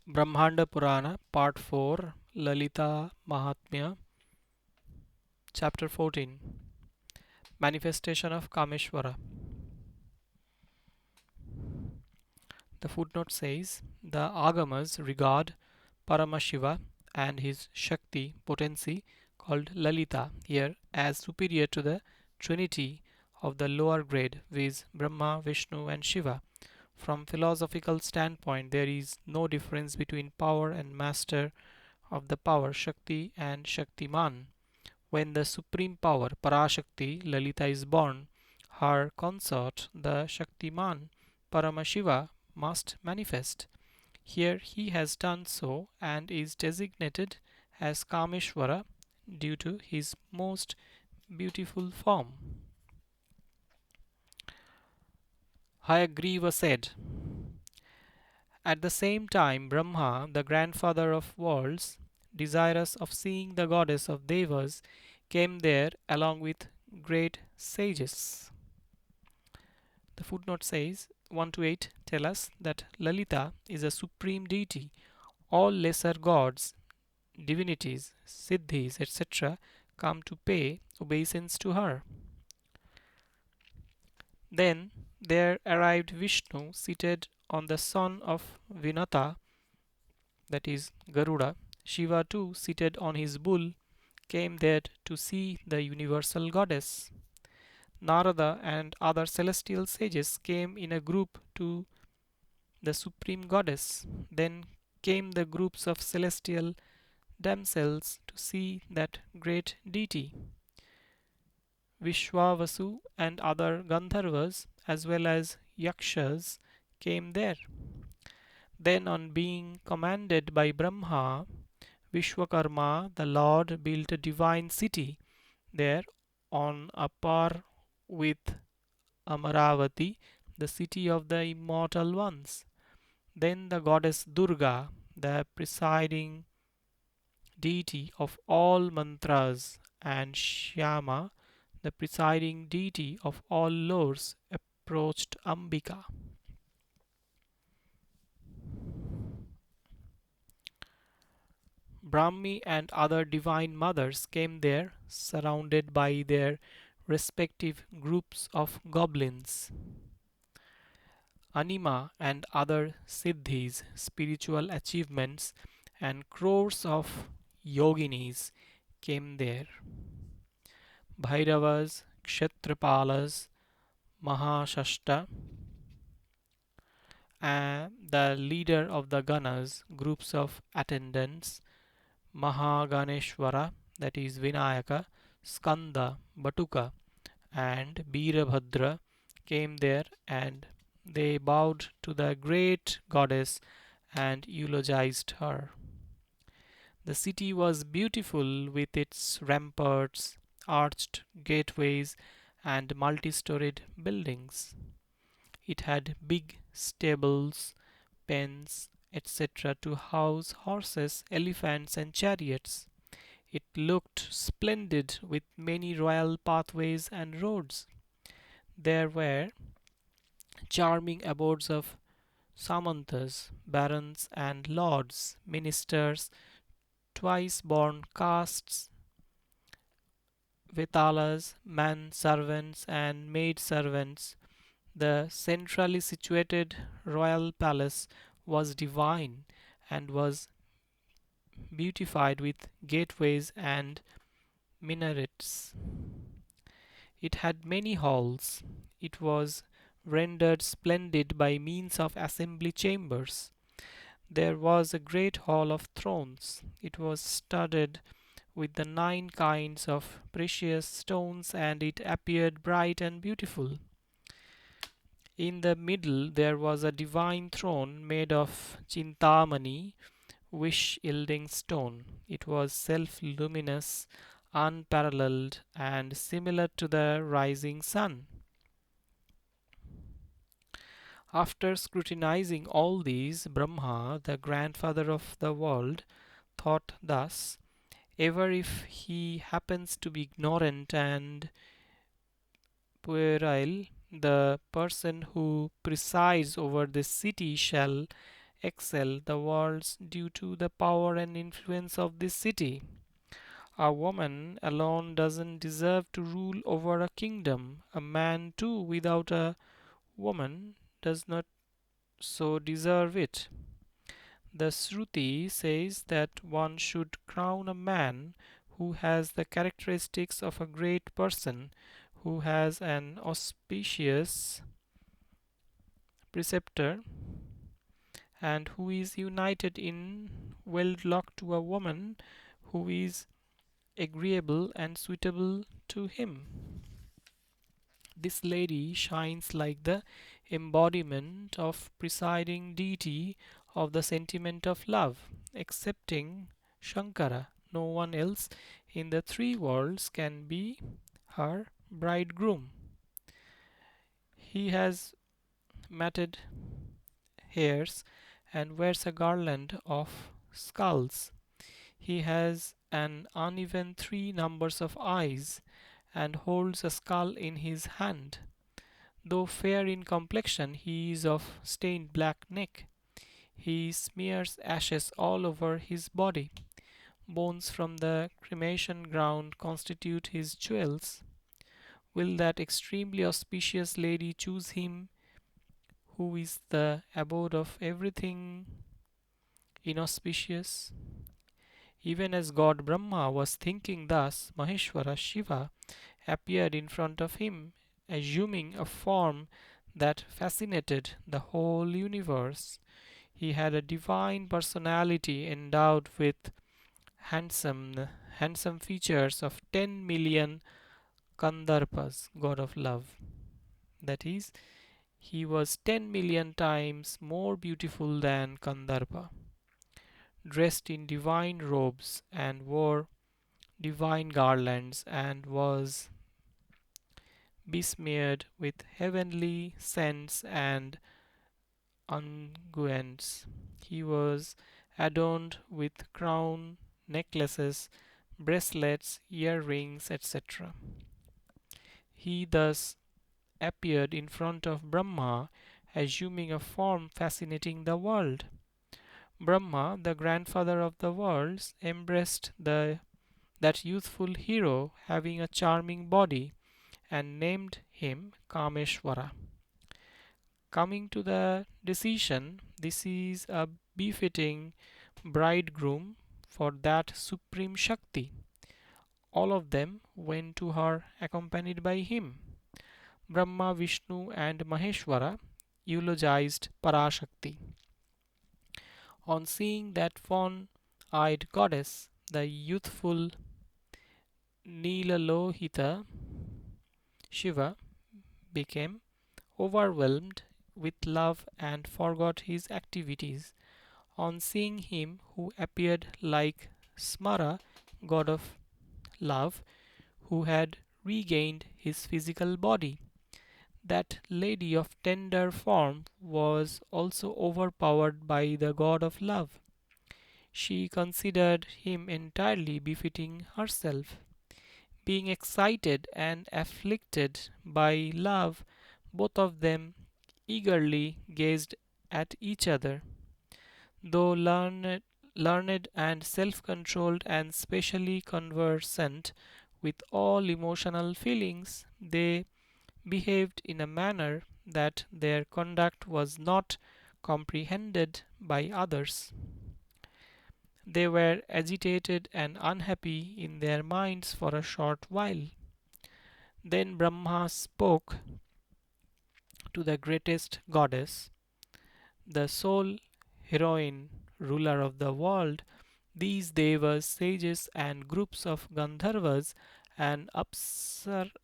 Brahmanda Purana, Part 4, Lalita Mahatmya, Chapter 14, Manifestation of Kamesvara. The footnote says the Agamas regard Paramashiva and his Shakti potency called Lalita here as superior to the trinity of the lower grade, viz. Brahma, Vishnu, and Shiva. From philosophical standpoint, there is no difference between power and master of the power Shakti and Shaktiman. When the supreme power Parashakti Lalita is born, her consort the Shaktiman Paramashiva must manifest. Here he has done so and is designated as Kameshvara due to his most beautiful form. Hayagriva said, at the same time Brahma, the grandfather of worlds, desirous of seeing the goddess of Devas, came there along with great sages. The footnote says 1 to 8 tell us that Lalita is a supreme deity. All lesser gods, divinities, siddhis, etc., come to pay obeisance to her. Then there arrived Vishnu seated on the son of Vinata, that is Garuda. Shiva too, seated on his bull, came there to see the universal goddess. Narada and other celestial sages came in a group to the supreme goddess. Then came the groups of celestial damsels to see that great deity. Vishwavasu and other Gandharvas as well as Yakshas came there. Then, on being commanded by Brahma, Vishwakarma, the Lord, built a divine city there on a par with Amaravati, the city of the immortal ones. Then the goddess Durga, the presiding deity of all mantras, and Shyama, the presiding deity of all lores, approached Ambika. Brahmi and other divine mothers came there, surrounded by their respective groups of goblins. Anima and other siddhis, spiritual achievements, and crores of yoginis came there. Bhairavas, Kshetrapalas, Mahashashta, and the leader of the Ganas, groups of attendants, Mahaganeshwara, that is Vinayaka, Skanda, Batuka, and Birabhadra came there, and they bowed to the great goddess and eulogized her. The city was beautiful with its ramparts, arched gateways, and multi-storied buildings. It had big stables, pens, etc. to house horses, elephants, and chariots. It looked splendid with many royal pathways and roads. There were charming abodes of samantas, barons, and lords, ministers, twice born castes, vetalas, man servants, and maid servants. The centrally situated royal palace was divine and was beautified with gateways and minarets. It had many halls. It was rendered splendid by means of assembly chambers. There was a great hall of thrones. It was studded with the 9 kinds of precious stones, and it appeared bright and beautiful. In the middle there was a divine throne made of Chintamani, wish yielding stone. It was self luminous, unparalleled, and similar to the rising sun. After scrutinizing all these, Brahma, the grandfather of the world, thought thus: ever if he happens to be ignorant and puerile, the person who presides over this city shall excel the worlds due to the power and influence of this city. A woman alone doesn't deserve to rule over a kingdom. A man, too, without a woman does not so deserve it. The Shruti says that one should crown a man who has the characteristics of a great person, who has an auspicious preceptor, and who is united in wedlock to a woman who is agreeable and suitable to him. This lady shines like the embodiment of presiding deity of the sentiment of love. Excepting Shankara, no one else in the three worlds can be her bridegroom. He has matted hairs and wears a garland of skulls. He has an uneven three numbers of eyes and holds a skull in his hand. Though fair in complexion, he is of stained black neck. He smears ashes all over his body. Bones from the cremation ground constitute his jewels. Will that extremely auspicious lady choose him who is the abode of everything inauspicious? Even as God Brahma was thinking thus, Maheshwara Shiva appeared in front of him, assuming a form that fascinated the whole universe. He had a divine personality endowed with handsome, handsome features of 10 million Kandarpas, god of love. That is, he was 10 million times more beautiful than Kandarpa, dressed in divine robes and wore divine garlands and was besmeared with heavenly scents and unguents. He was adorned with crown, necklaces, bracelets, earrings, etc. He thus appeared in front of Brahma, assuming a form fascinating the world. Brahma, the grandfather of the worlds, embraced that youthful hero having a charming body and named him Kamesvara. Coming to the decision, this is a befitting bridegroom for that supreme Shakti. All of them went to her accompanied by him. Brahma, Vishnu, and Maheshwara eulogized Parashakti. On seeing that fawn eyed goddess, the youthful Nilalohita Shiva became overwhelmed with love and forgot his activities. On seeing him who appeared like Smara, god of love, who had regained his physical body, that lady of tender form was also overpowered by the god of love. She considered him entirely befitting herself. Being excited and afflicted by love, both of them eagerly gazed at each other. Though learned and self controlled and specially conversant with all emotional feelings, they behaved in a manner that their conduct was not comprehended by others. They were agitated and unhappy in their minds for a short while. Then Brahma spoke to the greatest goddess, the sole heroine, ruler of the world. These devas, sages, and groups of Gandharvas and Apsarases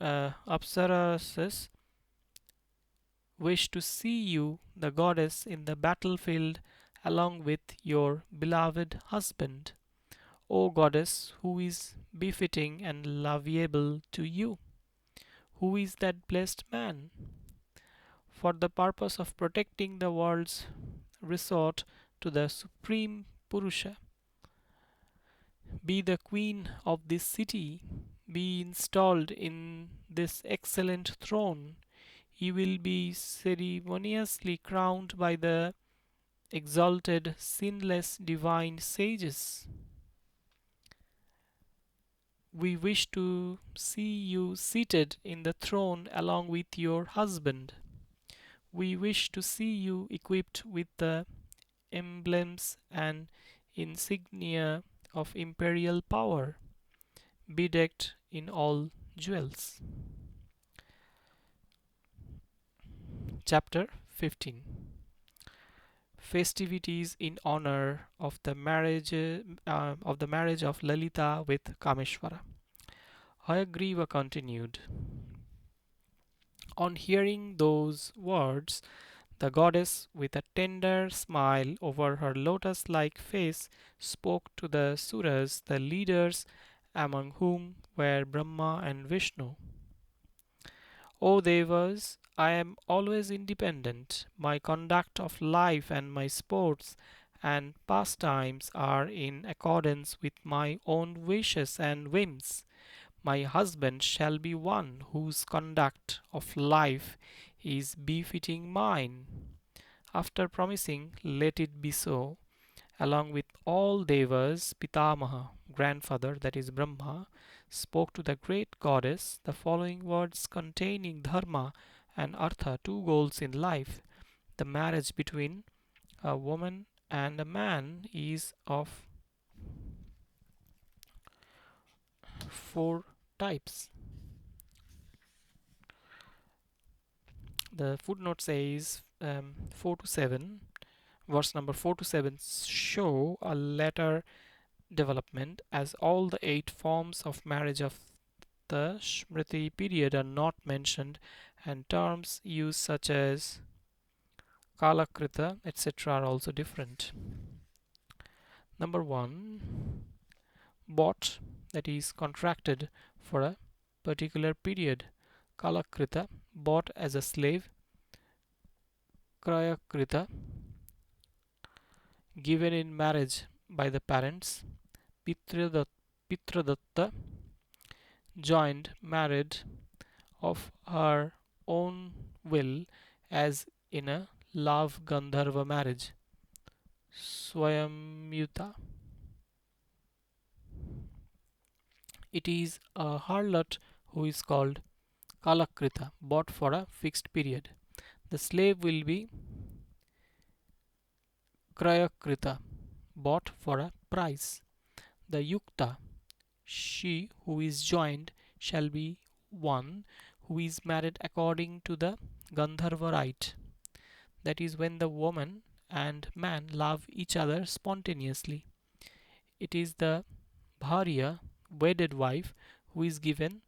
wish to see you, the goddess, in the battlefield along with your beloved husband. O goddess, who is befitting and lovable to you? Who is that blessed man? For the purpose of protecting the world's resort to the supreme Purusha. Be the queen of this city. Be installed in this excellent throne. You will be ceremoniously crowned by the exalted, sinless, divine sages. We wish to see you seated in the throne along with your husband. We wish to see you equipped with the emblems and insignia of imperial power, bedecked in all jewels. Chapter 15. Festivities in honor of the marriage of Lalita with Kamesvara. Hayagriva continued. On hearing those words, the goddess, with a tender smile over her lotus like face, spoke to the Suras, the leaders, among whom were Brahma and Vishnu. O Devas, I am always independent. My conduct of life and my sports and pastimes are in accordance with my own wishes and whims. My husband shall be one whose conduct of life is befitting mine. After promising, let it be so, along with all Devas, Pitamaha, grandfather, that is Brahma, spoke to the great goddess the following words containing Dharma and Artha, two goals in life. The marriage between a woman and a man is of four types. The footnote says 4 to 7, verse number 4 to 7 show a later development as all the eight forms of marriage of the Smriti period are not mentioned, and terms used such as Kalakrita etc. are also different. Number 1, bought, that is contracted for a particular period. Kalakrita, bought as a slave. Krayakrita, given in marriage by the parents. Pitradatta, joined, married of her own will as in a love Gandharva marriage. Swayamyuta, it is a harlot who is called Kalakrita, bought for a fixed period. The slave will be Krayakrita, bought for a price. The Yukta, she who is joined, shall be one who is married according to the Gandharva rite. That is when the woman and man love each other spontaneously. It is the Bharya, wedded wife, who is given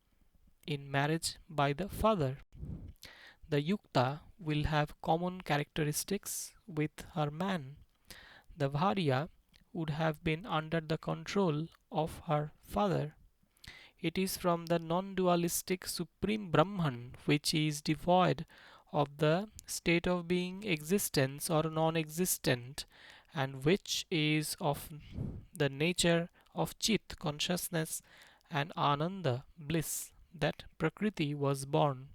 in marriage by the father. The Yukta will have common characteristics with her man. The Bharya would have been under the control of her father. It is from the non-dualistic supreme Brahman, which is devoid of the state of being existence or non-existent, and which is of the nature of Chit, consciousness, and Ananda, bliss, that Prakriti was born.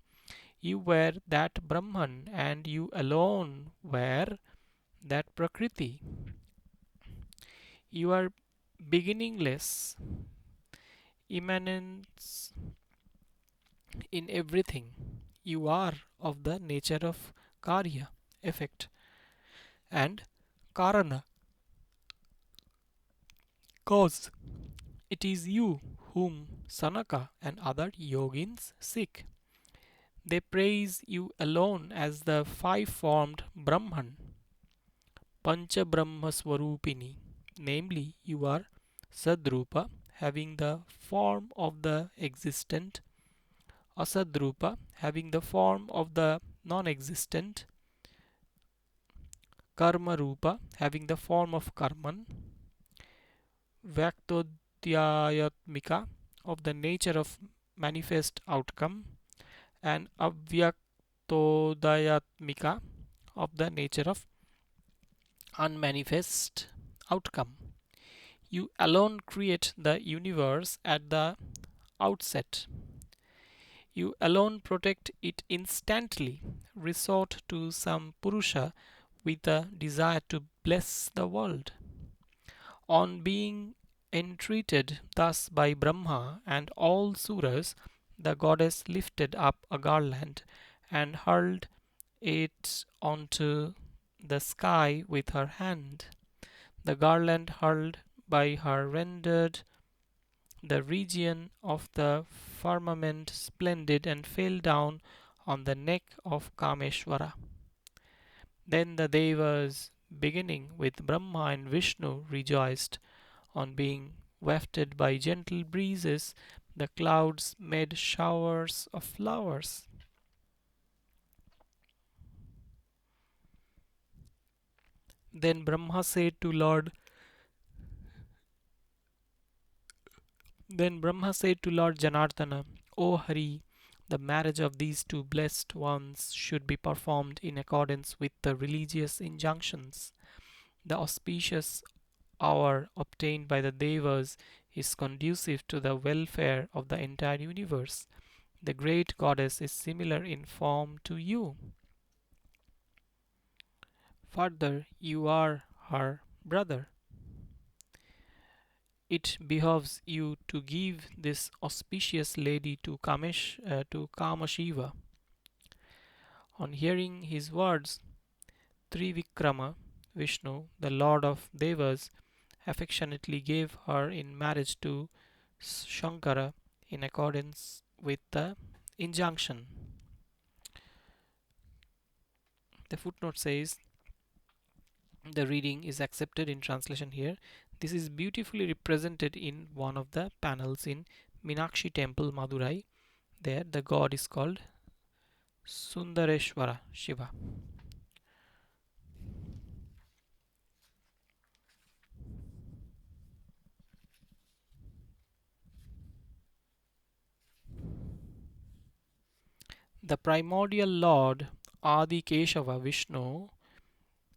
You were that Brahman, and you alone were that Prakriti. You are beginningless, immanence in everything. You are of the nature of Karya, effect, and Karana, cause. It is you whom Sanaka and other yogins seek. They praise you alone as the five-formed Brahman, Pancha Brahma Swarupini. Namely, you are Sadrupa, having the form of the existent, Asadrupa, having the form of the non-existent, Karma Rupa, having the form of Karman, Vyaktodhyayatmika, of the nature of manifest outcome, and Avyaktodayatmika, of the nature of unmanifest outcome. You alone create the universe at the outset. You alone protect it instantly. Resort to some Purusha with a desire to bless the world. On being entreated thus by Brahma and all Suras, the goddess lifted up a garland and hurled it onto the sky with her hand. The garland hurled by her rendered the region of the firmament splendid and fell down on the neck of Kamesvara. Then the Devas, beginning with Brahma and Vishnu, rejoiced. On being wafted by gentle breezes, the clouds made showers of flowers. Then Brahma said to Lord Then Brahma said to Lord Janardana, O Hari, the marriage of these two blessed ones should be performed in accordance with the religious injunctions. The auspicious hour obtained by the Devas is conducive to the welfare of the entire universe. The great goddess is similar in form to you. Further, you are her brother. It behoves you to give this auspicious lady to Kamashiva. On hearing his words, Trivikrama, Vishnu, the lord of Devas, affectionately gave her in marriage to Shankara in accordance with the injunction. The footnote says the reading is accepted in translation here. This is beautifully represented in one of the panels in Meenakshi temple, Madurai. There, the god is called Sundareshwara Shiva. The primordial lord Adi Keshava Vishnu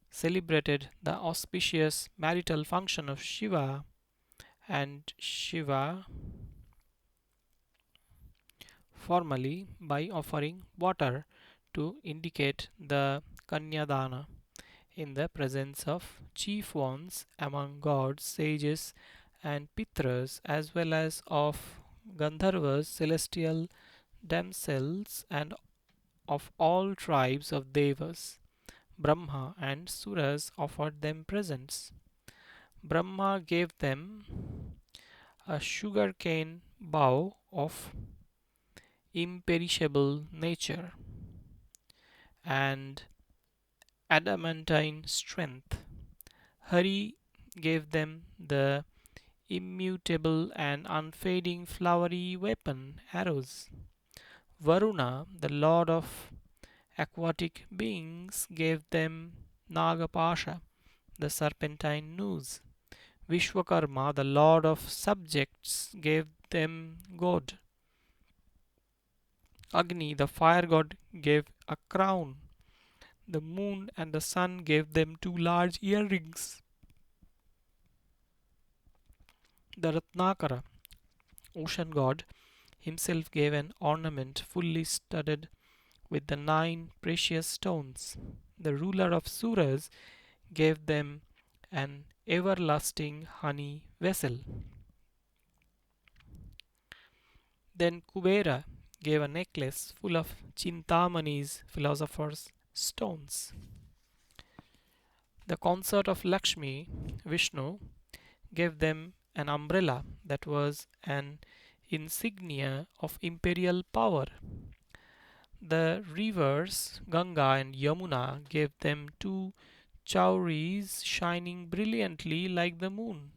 celebrated the auspicious marital function of Shiva, and Shiva formally by offering water to indicate the Kanyadana in the presence of chief ones among gods, sages, and Pitras, as well as of Gandharvas, celestial damsels, and of all tribes of Devas. Brahma and Suras offered them presents. Brahma gave them a sugarcane bow of imperishable nature and adamantine strength. Hari gave them the immutable and unfading flowery weapon, arrows. Varuna, the lord of aquatic beings, gave them Nagapasha, the serpentine noose. Vishwakarma, the lord of subjects, gave them God. Agni, the fire god, gave a crown. The moon and the sun gave them two large earrings. The Ratnakara, ocean god, himself gave an ornament fully studded with the 9 precious stones. The ruler of Suras gave them an everlasting honey vessel. Then Kubera gave a necklace full of Chintamani's philosopher's stones. The consort of Lakshmi, Vishnu, gave them an umbrella that was an insignia of imperial power. The rivers Ganga and Yamuna gave them two chowries shining brilliantly like the moon.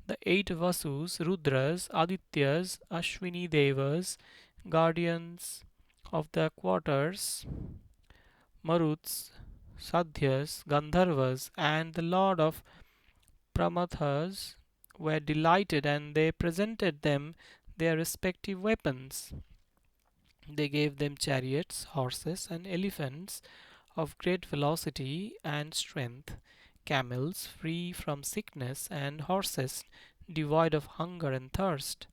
The 8 Vasus, Rudras, Adityas, Ashwini Devas, guardians of the quarters, Maruts, Sadhyas, Gandharvas, and the lord of Pramathas were delighted, and they presented them their respective weapons. They gave them chariots, horses, and elephants of great velocity and strength, camels free from sickness, and horses devoid of hunger and thirst.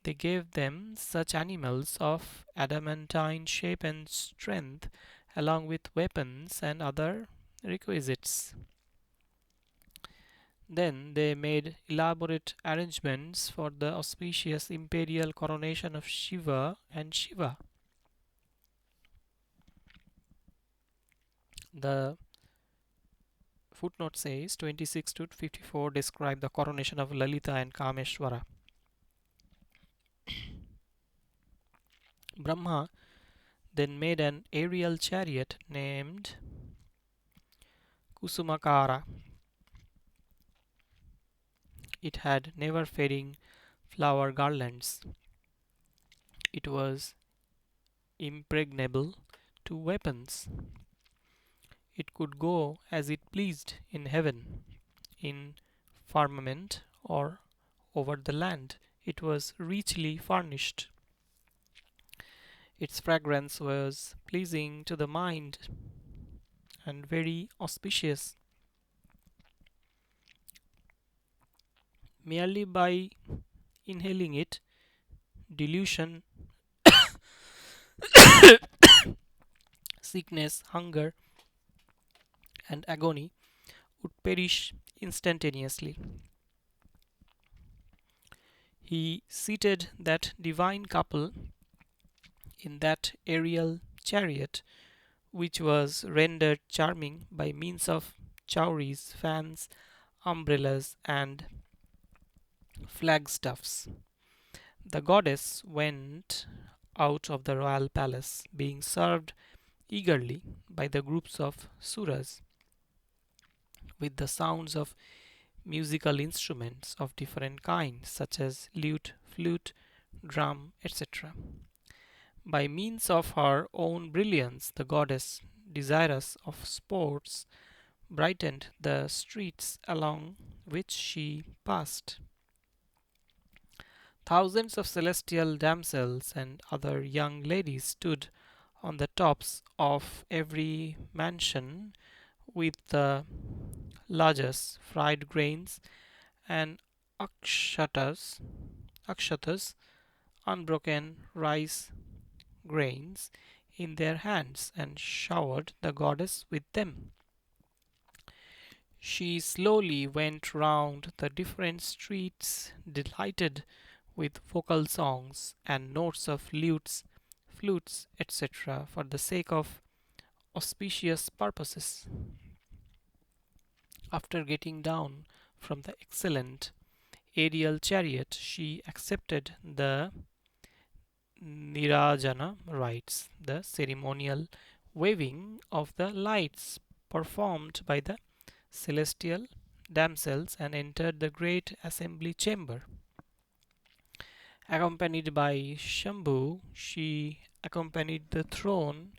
They gave them such animals of adamantine shape and strength, along with weapons and other requisites. Then they made elaborate arrangements for the auspicious imperial coronation of Shiva and Shiva. The footnote says 26 to 54 describe the coronation of Lalita and Kamesvara. Brahma then made an aerial chariot named Kusumakara. It had never fading flower garlands. It was impregnable to weapons. It could go as it pleased in heaven, in firmament, or over the land. It was richly furnished. Its fragrance was pleasing to the mind and very auspicious. Merely by inhaling it, delusion, sickness, hunger, and agony would perish instantaneously. He seated that divine couple in that aerial chariot, which was rendered charming by means of chowries, fans, umbrellas, and flagstaffs. The goddess went out of the royal palace, being served eagerly by the groups of suras with the sounds of musical instruments of different kinds, such as lute, flute, drum, etc. By means of her own brilliance, the goddess, desirous of sports, brightened the streets along which she passed. Thousands of celestial damsels and other young ladies stood on the tops of every mansion with the lajas, fried grains, and akshatas, akshatas, unbroken rice grains, in their hands, and showered the goddess with them. She slowly went round the different streets, delighted with vocal songs and notes of lutes, flutes, etc., for the sake of auspicious purposes. After getting down from the excellent aerial chariot, she accepted the Nirajana rites, the ceremonial waving of the lights performed by the celestial damsels, and entered the great assembly chamber. Accompanied by Shambhu, she accompanied the throne.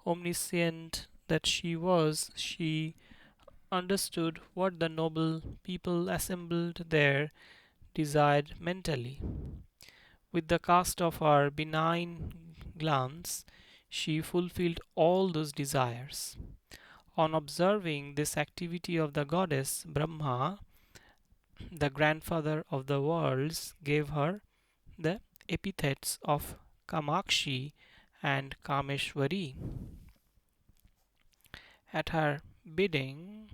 Omniscient that she was, she understood what the noble people assembled there desired mentally. With the cast of her benign glance, she fulfilled all those desires. On observing this activity of the goddess, Brahma, the grandfather of the worlds, gave her the epithets of Kamakshi and Kameshwari. At her bidding,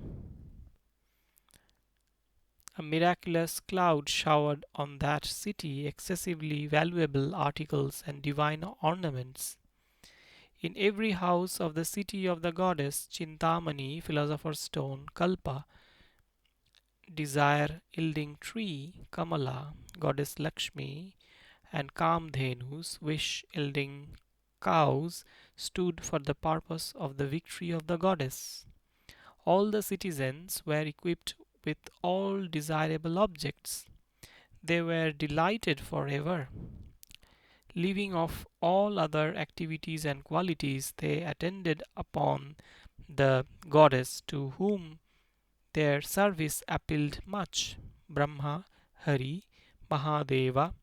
a miraculous cloud showered on that city excessively valuable articles and divine ornaments. In every house of the city of the goddess Chintamani, philosopher's stone, Kalpa, desire yielding tree, Kamala, goddess Lakshmi, and Kamdhenus, wish yielding cows, stood for the purpose of the victory of the goddess. All the citizens were equipped with all desirable objects. They were delighted forever. Leaving off all other activities and qualities, they attended upon the goddess, to whom their service appealed much. Brahma, Hari, Mahadeva,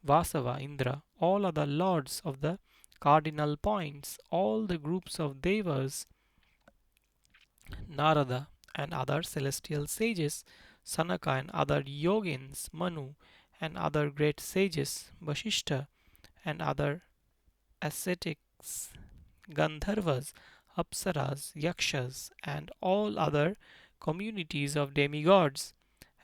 Vasava, Indra, all other lords of the cardinal points, all the groups of devas, Narada and other celestial sages, Sanaka and other yogins, Manu and other great sages, Vashishta and other ascetics, Gandharvas, apsaras, yakshas, and all other communities of demigods,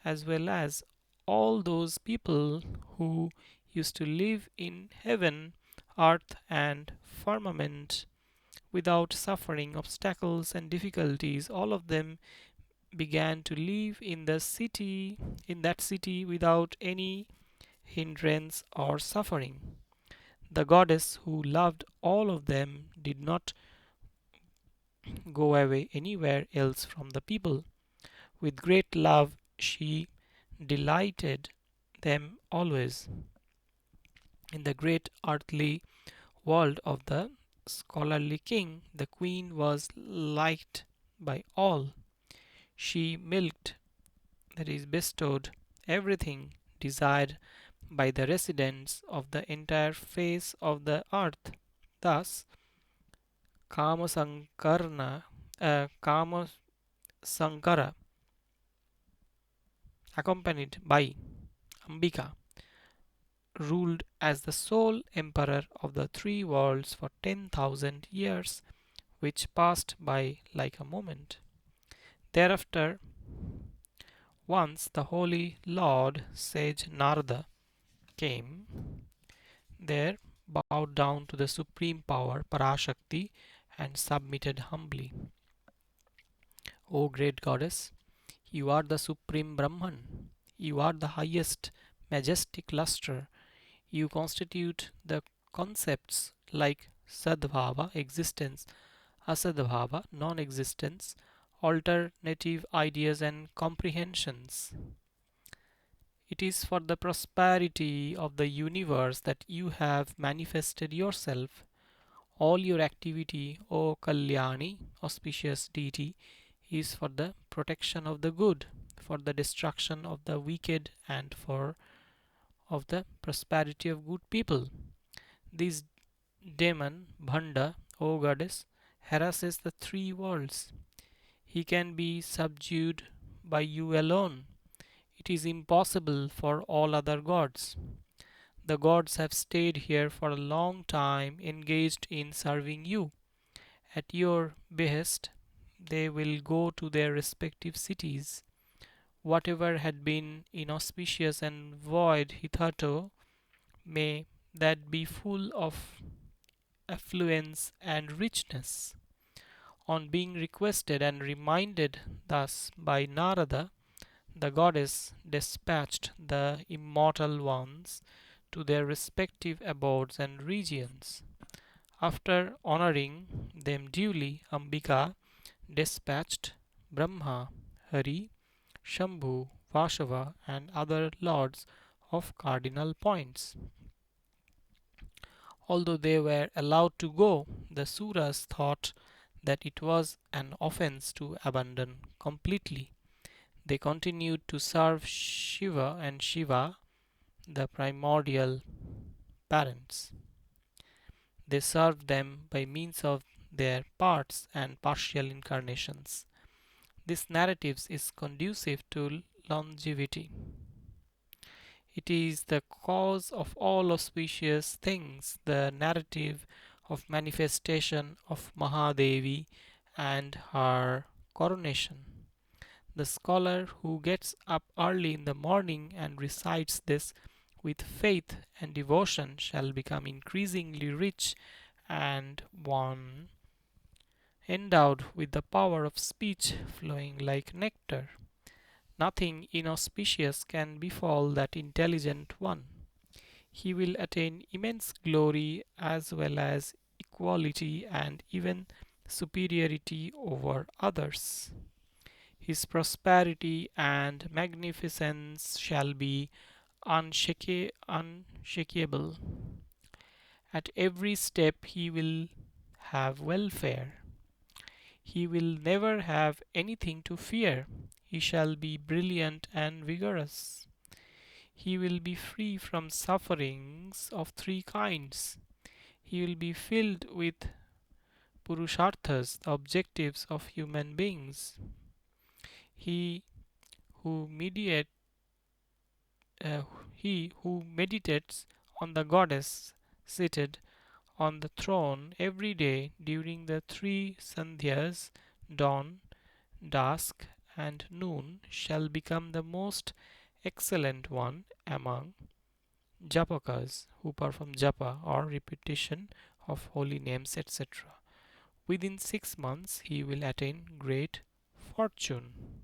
as well as all those people who used to live in heaven, earth, and firmament without suffering obstacles and difficulties. All of them began to live in that city without any hindrance or suffering. The goddess who loved all of them did not go away anywhere else from the people. With great love, she delighted them always. In the great earthly world of the scholarly king, the queen was liked by all. She milked, that is, bestowed everything desired by the residents of the entire face of the earth. Thus, Kamasankarna, Kamasankara, accompanied by Ambika, ruled as the sole emperor of the three worlds for 10,000 years, which passed by like a moment. Thereafter, once the holy Lord sage Narada came there, bowed down to the supreme power Parashakti, and submitted humbly. O great goddess, you are the supreme Brahman. You are the highest majestic luster. You constitute the concepts like Sadbhava, existence, Asadbhava, non existence, alternative ideas, and comprehensions. It is for the prosperity of the universe that you have manifested yourself. All your activity, O Kalyani, auspicious deity, is for the protection of the good, for the destruction of the wicked, and for of the prosperity of good people. This demon, Bhanda, O goddess, harasses the three worlds. He can be subdued by you alone. It is impossible for all other gods. The gods have stayed here for a long time engaged in serving you. At your behest, they will go to their respective cities. Whatever had been inauspicious and void hitherto, may that be full of affluence and richness. On being requested and reminded thus by Narada, the goddess dispatched the immortal ones to their respective abodes and regions. After honoring them duly, Ambika dispatched Brahma, Hari, Shambhu, Vashava, and other lords of cardinal points. Although they were allowed to go, the Suras thought that it was an offense to abandon completely. They continued to serve Shiva and Shiva, the primordial parents. They served them by means of their parts and partial incarnations. This narrative is conducive to longevity. It is the cause of all auspicious things, the narrative of manifestation of Mahadevi and her coronation. The scholar who gets up early in the morning and recites this with faith and devotion shall become increasingly rich and one endowed with the power of speech flowing like nectar. Nothing inauspicious can befall that intelligent one. He will attain immense glory as well as equality and even superiority over others. His prosperity and magnificence shall be unshakable. At every step he will have welfare. He will never have anything to fear. He shall be brilliant and vigorous. He will be free from sufferings of three kinds. He will be filled with purusharthas, the objectives of human beings. He who mediate, uh, he who meditates on the goddess seated on the throne every day during the three sandhyas, dawn, dusk, and noon, shall become the most excellent one among japakas who perform japa or repetition of holy names, etc. Within 6 months, he will attain great fortune.